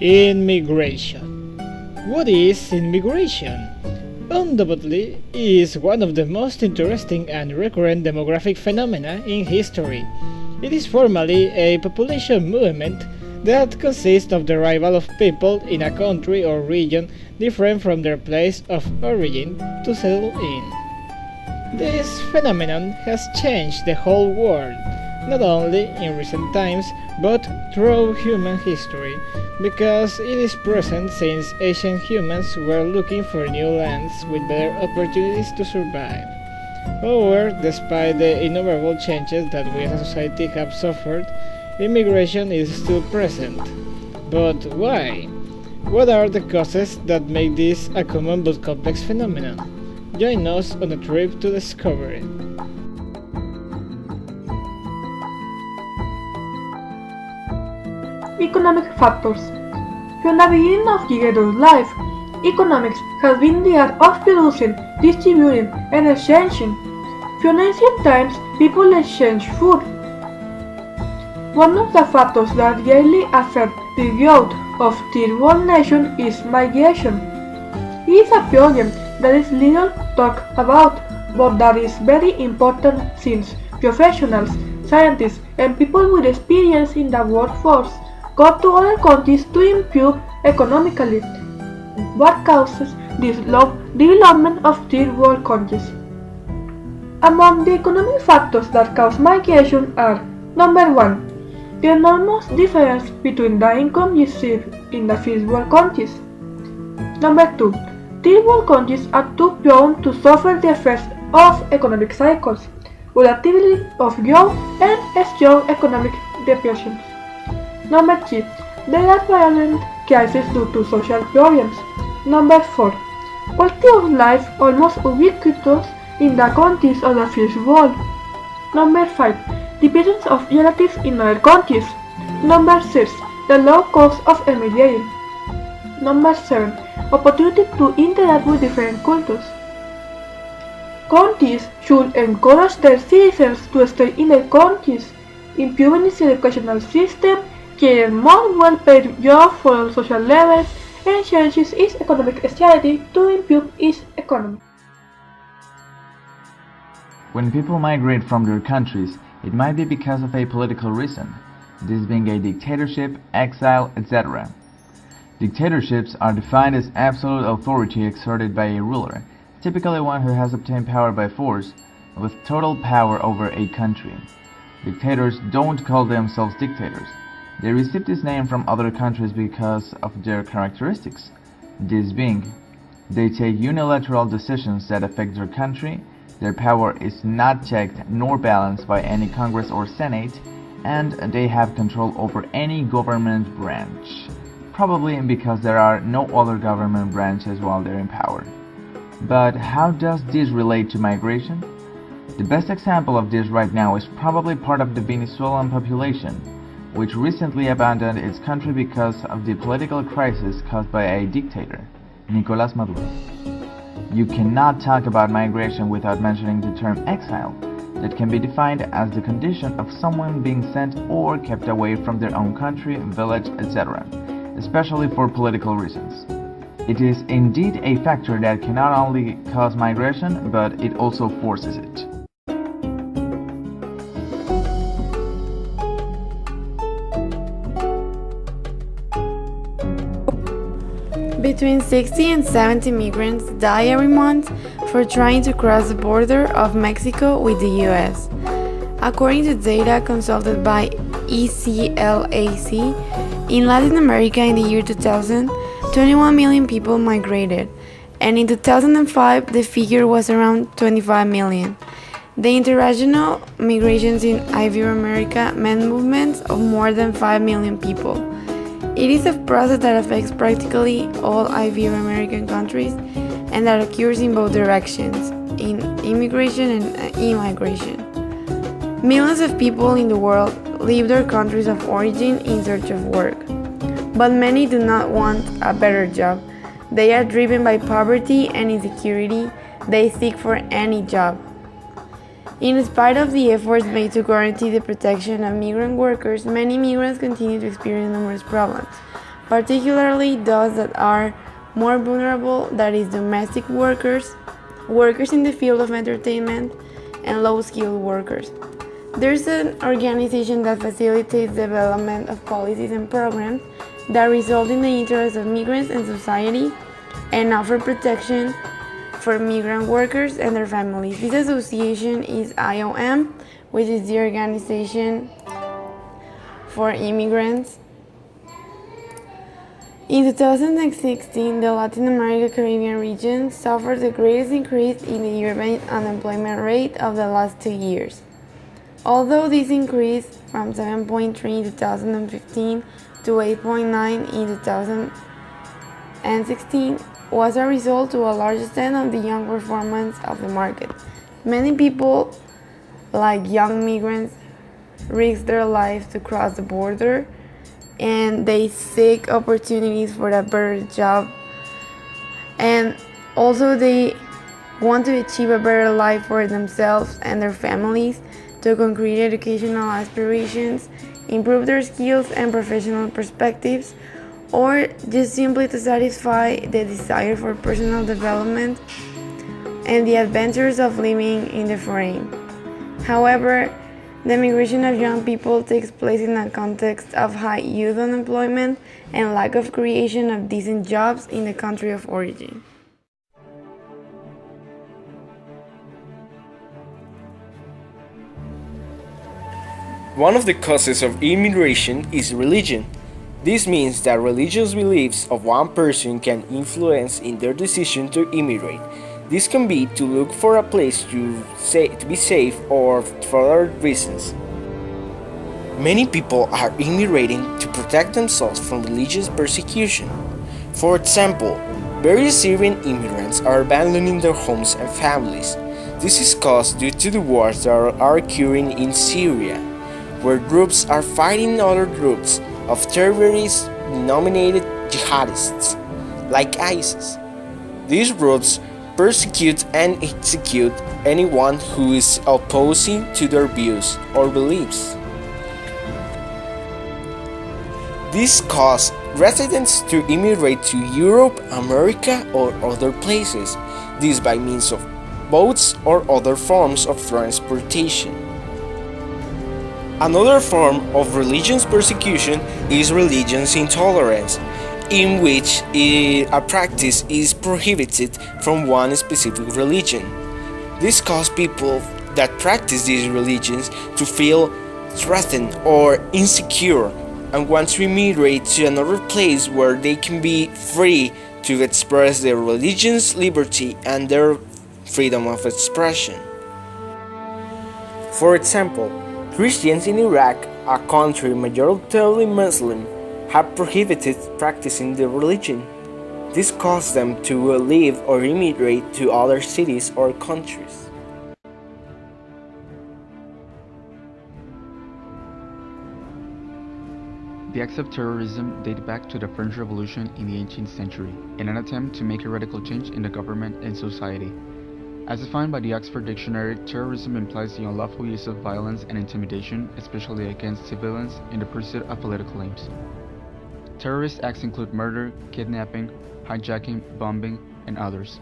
Inmigration. What is immigration? Undoubtedly, it is one of the most interesting and recurrent demographic phenomena in history. It is formally a population movement that consists of the arrival of people in a country or region different from their place of origin to settle in. This phenomenon has changed the whole world, not only in recent times but throughout human history, because it is present since ancient humans were looking for new lands with better opportunities to survive. However, despite the innumerable changes that we as a society have suffered, immigration is still present. But why? What are the causes that make this a common but complex phenomenon? Join us on a trip to discover it. Economic factors. From the beginning of human life, economics has been the art of producing, distributing, and exchanging. From ancient times, people exchange food. One of the factors that greatly affect the growth of third world nations is migration. It is a problem that is little talked about, but that is very important since professionals, scientists, and people with experience in the workforce go to other countries to improve economically. What causes this slow development of third world countries? Among the economic factors that cause migration are: number 1. The enormous difference between the income received in the first world countries. Number 2. Third world countries are too prone to suffer the effects of economic cycles, volatility of growth, and strong economic depressions. Number 3. There are violent crises due to social problems. Number 4. Quality of life almost ubiquitous in the countries of the first world. Number 5. The presence of relatives in other countries. Number 6. The low cost of emigrating. Number 7. Opportunity to interact with different cultures. Countries should encourage their citizens to stay in their countries, improving its educational system, creating more well-paid jobs for all social levels, and changes its economic strategy to improve its economy. When people migrate from their countries, it might be because of a political reason, this being a dictatorship, exile, etc. Dictatorships are defined as absolute authority exerted by a ruler, typically one who has obtained power by force, with total power over a country. Dictators don't call themselves dictators. They received this name from other countries because of their characteristics. This being, they take unilateral decisions that affect their country, their power is not checked nor balanced by any Congress or Senate, and they have control over any government branch, probably because there are no other government branches while they're in power. But how does this relate to migration? The best example of this right now is probably part of the Venezuelan population, which recently abandoned its country because of the political crisis caused by a dictator, Nicolás Maduro. You cannot talk about migration without mentioning the term exile, that can be defined as the condition of someone being sent or kept away from their own country, village, etc., especially for political reasons. It is indeed a factor that can not only cause migration, but it also forces it. Between 60 and 70 migrants die every month for trying to cross the border of Mexico with the US. According to data consulted by ECLAC, in Latin America in the year 2000, 21 million people migrated, and in 2005 the figure was around 25 million. The international migrations in Ibero-America meant movements of more than 5 million people. It is a process that affects practically all Ibero-American countries and that occurs in both directions, in immigration and immigration. Millions of people in the world leave their countries of origin in search of work, but many do not want a better job. They are driven by poverty and insecurity. They seek for any job. In spite of the efforts made to guarantee the protection of migrant workers, many migrants continue to experience numerous problems. particularly those that are more vulnerable, that is, domestic workers, workers in the field of entertainment, and low-skilled workers. There's an organization that facilitates development of policies and programs that result in the interests of migrants and society and offer protection for migrant workers and their families. This association is IOM, which is the Organization for Immigrants. In 2016, the Latin America Caribbean region suffered the greatest increase in the urban unemployment rate of the last 2 years. Although this increased from 7.3 in 2015 to 8.9 in 2016, was a result to a large extent of the young performance of the market. Many people, like young migrants, risk their lives to cross the border, and they seek opportunities for a better job, and also they want to achieve a better life for themselves and their families, to concrete educational aspirations, improve their skills and professional perspectives, or just simply to satisfy the desire for personal development and the adventures of living in the foreign. However, the migration of young people takes place in a context of high youth unemployment and lack of creation of decent jobs in the country of origin. One of the causes of immigration is religion. This means that religious beliefs of one person can influence in their decision to immigrate. This can be to look for a place to be safe or for other reasons. Many people are immigrating to protect themselves from religious persecution. For example, various Syrian immigrants are abandoning their homes and families. This is caused due to the wars that are occurring in Syria, where groups are fighting other groups of terrorist-denominated jihadists, like ISIS. These groups persecute and execute anyone who is opposing to their views or beliefs. This causes residents to immigrate to Europe, America, or other places, this by means of boats or other forms of transportation. Another form of religious persecution is religious intolerance, in which a practice is prohibited from one specific religion. This causes people that practice these religions to feel threatened or insecure and want to immigrate to another place where they can be free to express their religion's liberty and their freedom of expression. For example, Christians in Iraq, a country majoritarily Muslim, have prohibited practicing their religion. This caused them to leave or immigrate to other cities or countries. The acts of terrorism date back to the French Revolution in the 18th century, in an attempt to make a radical change in the government and society. As defined by the Oxford Dictionary, terrorism implies the unlawful use of violence and intimidation, especially against civilians, in the pursuit of political aims. Terrorist acts include murder, kidnapping, hijacking, bombing, and others.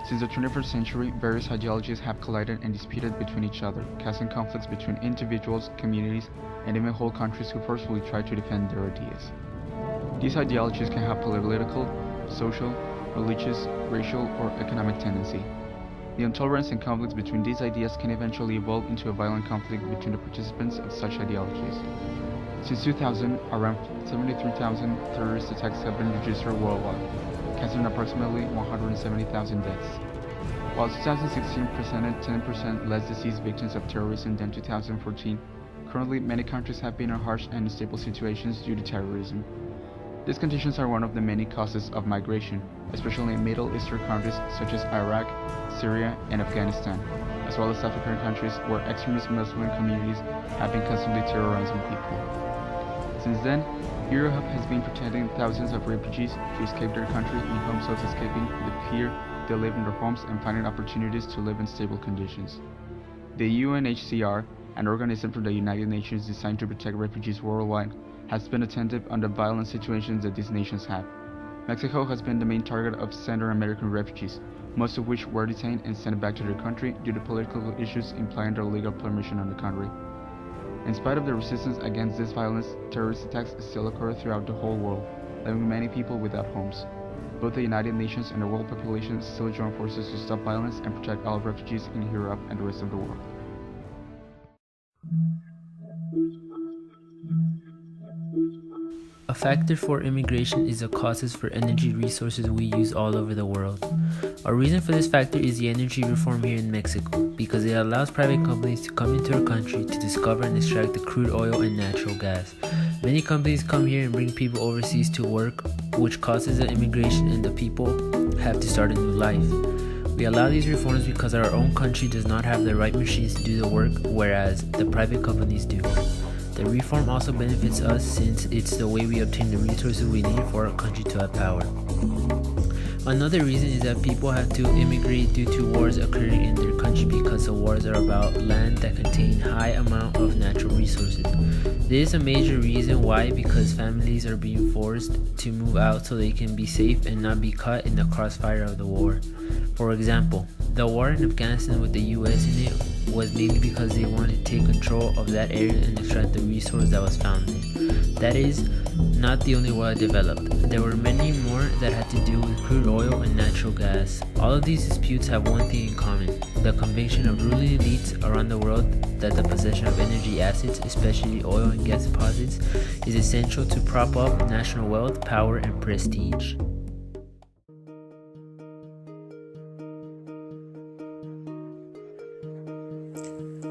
Since the 21st century, various ideologies have collided and disputed between each other, causing conflicts between individuals, communities, and even whole countries who forcefully try to defend their ideas. These ideologies can have political, social, religious, racial, or economic tendency. The intolerance and conflicts between these ideas can eventually evolve into a violent conflict between the participants of such ideologies. Since 2000, around 73,000 terrorist attacks have been registered worldwide, causing approximately 170,000 deaths. While 2016 presented 10% less deceased victims of terrorism than 2014, currently many countries have been in harsh and unstable situations due to terrorism. These conditions are one of the many causes of migration, especially in Middle Eastern countries such as Iraq, Syria, and Afghanistan, as well as African countries where extremist Muslim communities have been constantly terrorizing people. Since then, Europe has been protecting thousands of refugees to escape their country in hopes of escaping the fear they live in their homes and finding opportunities to live in stable conditions. The UNHCR, an organism from the United Nations designed to protect refugees worldwide, has been attentive on the violent situations that these nations have. Mexico has been the main target of Central American refugees, most of which were detained and sent back to their country due to political issues implying their legal permission on the country. In spite of the resistance against this violence, terrorist attacks still occur throughout the whole world, leaving many people without homes. Both the United Nations and the world population still join forces to stop violence and protect all refugees in Europe and the rest of the world. A factor for immigration is the costs for energy resources we use all over the world. A reason for this factor is the energy reform here in Mexico, because it allows private companies to come into our country to discover and extract the crude oil and natural gas. Many companies come here and bring people overseas to work, which causes the immigration and the people have to start a new life. We allow these reforms because our own country does not have the right machines to do the work, whereas the private companies do. The reform also benefits us since it's the way we obtain the resources we need for our country to have power. Another reason is that people have to immigrate due to wars occurring in their country because the wars are about land that contain high amount of natural resources. This is a major reason why, because families are being forced to move out so they can be safe and not be caught in the crossfire of the war. For example, the war in Afghanistan with the US in it was mainly because they wanted to take control of that area and extract the resource that was found there. That is not the only war developed. There were many more that had to do with crude oil and natural gas. All of these disputes have one thing in common: the conviction of ruling elites around the world that the possession of energy assets, especially oil and gas deposits, is essential to prop up national wealth, power, and prestige.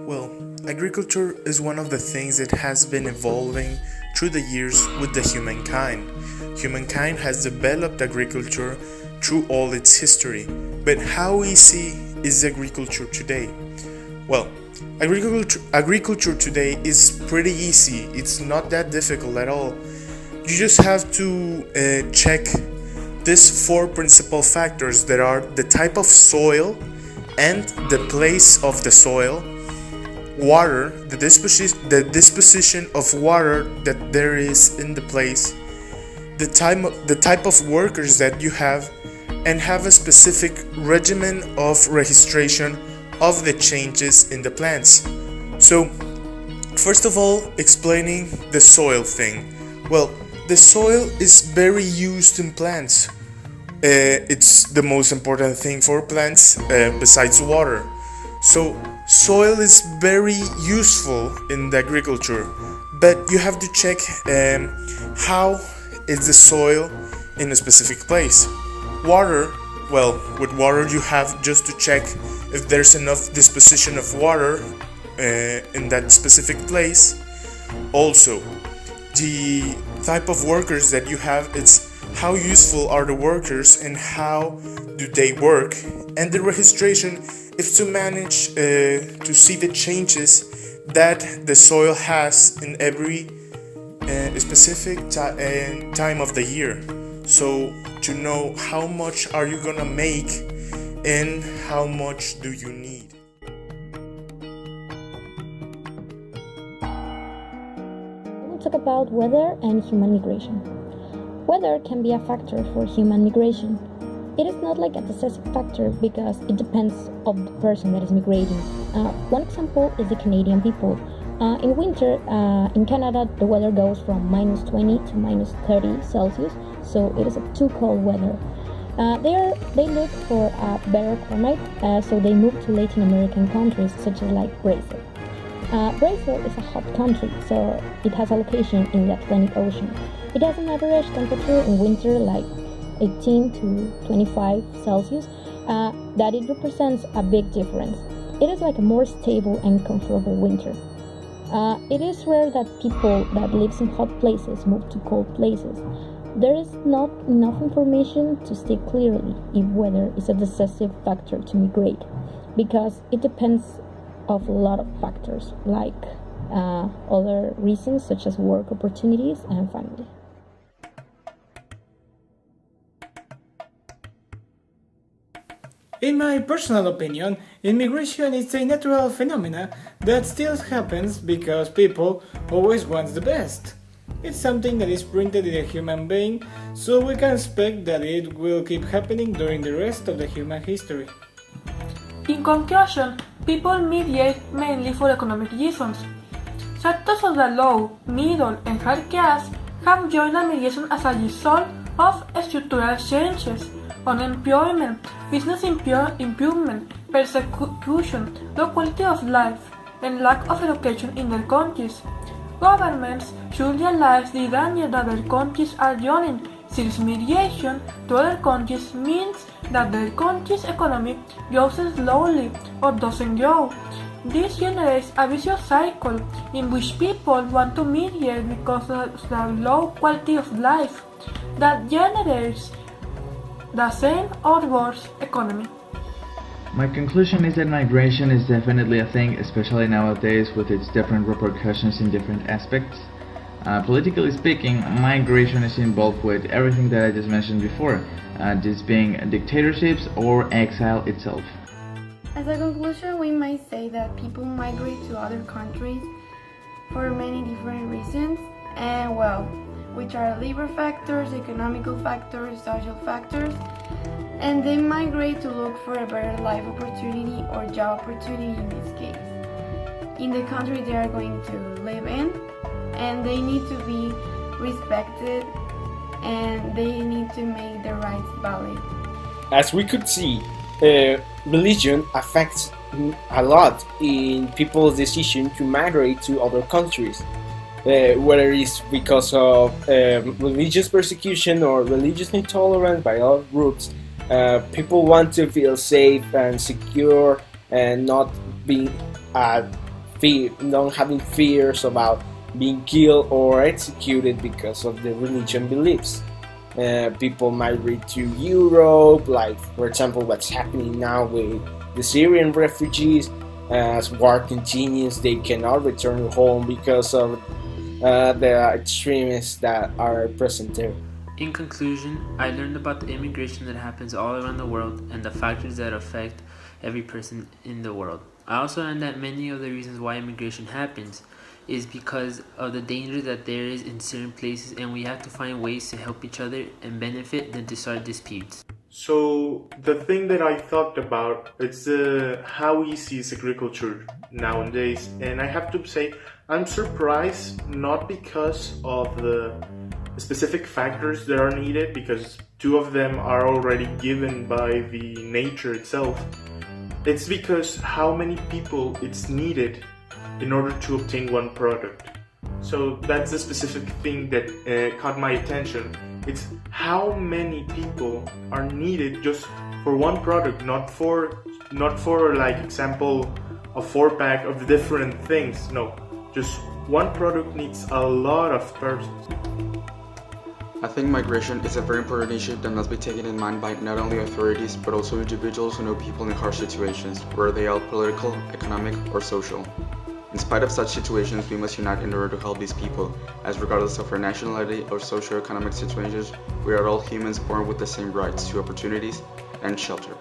Well, agriculture is one of the things that has been evolving through the years with the humankind. Humankind has developed agriculture through all its history. But how easy is agriculture today? Well, agriculture today is pretty easy. It's not that difficult at all. You just have to check these four principal factors that are the type of soil and the place of the soil, water, the disposition of water that there is in the place, the type of workers that you have, and have a specific regimen of registration of the changes in the plants. So, first of all, explaining the soil thing. Well, the soil is very used in plants. It's the most important thing for plants besides water. So, soil is very useful in the agriculture, but you have to check how is the soil in a specific place. Water, well, with water you have just to check if there's enough disposition of water in that specific place. Also, the type of workers that you have, it's how useful are the workers and how do they work, and the registration is to manage to see the changes that the soil has in every specific time of the year. So to know how much are you gonna make and how much do you need. We'll talk about weather and human migration. Weather can be a factor for human migration. It is not like a decisive factor because it depends on the person that is migrating. One example is the Canadian people. In winter, in Canada, the weather goes from -20 to -30 Celsius, so it is a too cold weather. They look for a better climate, so they move to Latin American countries such as like Brazil. Brazil is a hot country, so it has a location in the Atlantic Ocean. It has an average temperature in winter like 18 to 25 Celsius, that it represents a big difference. It is like a more stable and comfortable winter. It is rare that people that live in hot places move to cold places. There is not enough information to state clearly if weather is a decisive factor to migrate, because it depends of a lot of factors like other reasons such as work opportunities and family. In my personal opinion, immigration is a natural phenomenon that still happens because people always want the best. It's something that is printed in a human being, so we can expect that it will keep happening during the rest of the human history. In conclusion, people migrate mainly for economic reasons. Sectors of the low, middle, and high class have joined the migration as a result of structural changes, unemployment, business improvement, persecution, low quality of life, and lack of education in their countries. Governments should realize the danger that their countries are running, since migration to other countries means that their country's economy grows slowly or doesn't grow. This generates a vicious cycle in which people want to migrate because of the low quality of life that generates the same or worse economy. My conclusion is that migration is definitely a thing, especially nowadays with its different repercussions in different aspects. Politically speaking, migration is involved with everything that I just mentioned before, this being dictatorships or exile itself. As a conclusion, we might say that people migrate to other countries for many different reasons, and which are labor factors, economical factors, social factors, and they migrate to look for a better life opportunity or job opportunity in this case, in the country they are going to live in, and they need to be respected and they need to make their rights valid. As we could see, religion affects a lot in people's decision to migrate to other countries, whether it's because of religious persecution or religious intolerance by other groups. People want to feel safe and secure and not being not having fears about being killed or executed because of the religion beliefs. People migrate to Europe, like for example what's happening now with the Syrian refugees. As war continues, they cannot return home because of the extremists that are present there. In conclusion, I learned about the immigration that happens all around the world and the factors that affect every person in the world. I also learned that many of the reasons why immigration happens is because of the danger that there is in certain places, and we have to find ways to help each other and benefit than to start disputes. So the thing that I thought about is how easy is agriculture nowadays, and I have to say I'm surprised, not because of the specific factors that are needed, because two of them are already given by the nature itself. It's because how many people it's needed in order to obtain one product. So that's the specific thing that caught my attention. It's how many people are needed just for one product, not for like example a 4-pack of different things. No, just one product needs a lot of persons. I think migration is a very important issue that must be taken in mind by not only authorities but also individuals who know people in harsh situations, whether they are political, economic, or social. In spite of such situations, we must unite in order to help these people, as regardless of our nationality or socio-economic situations, we are all humans born with the same rights to opportunities and shelter.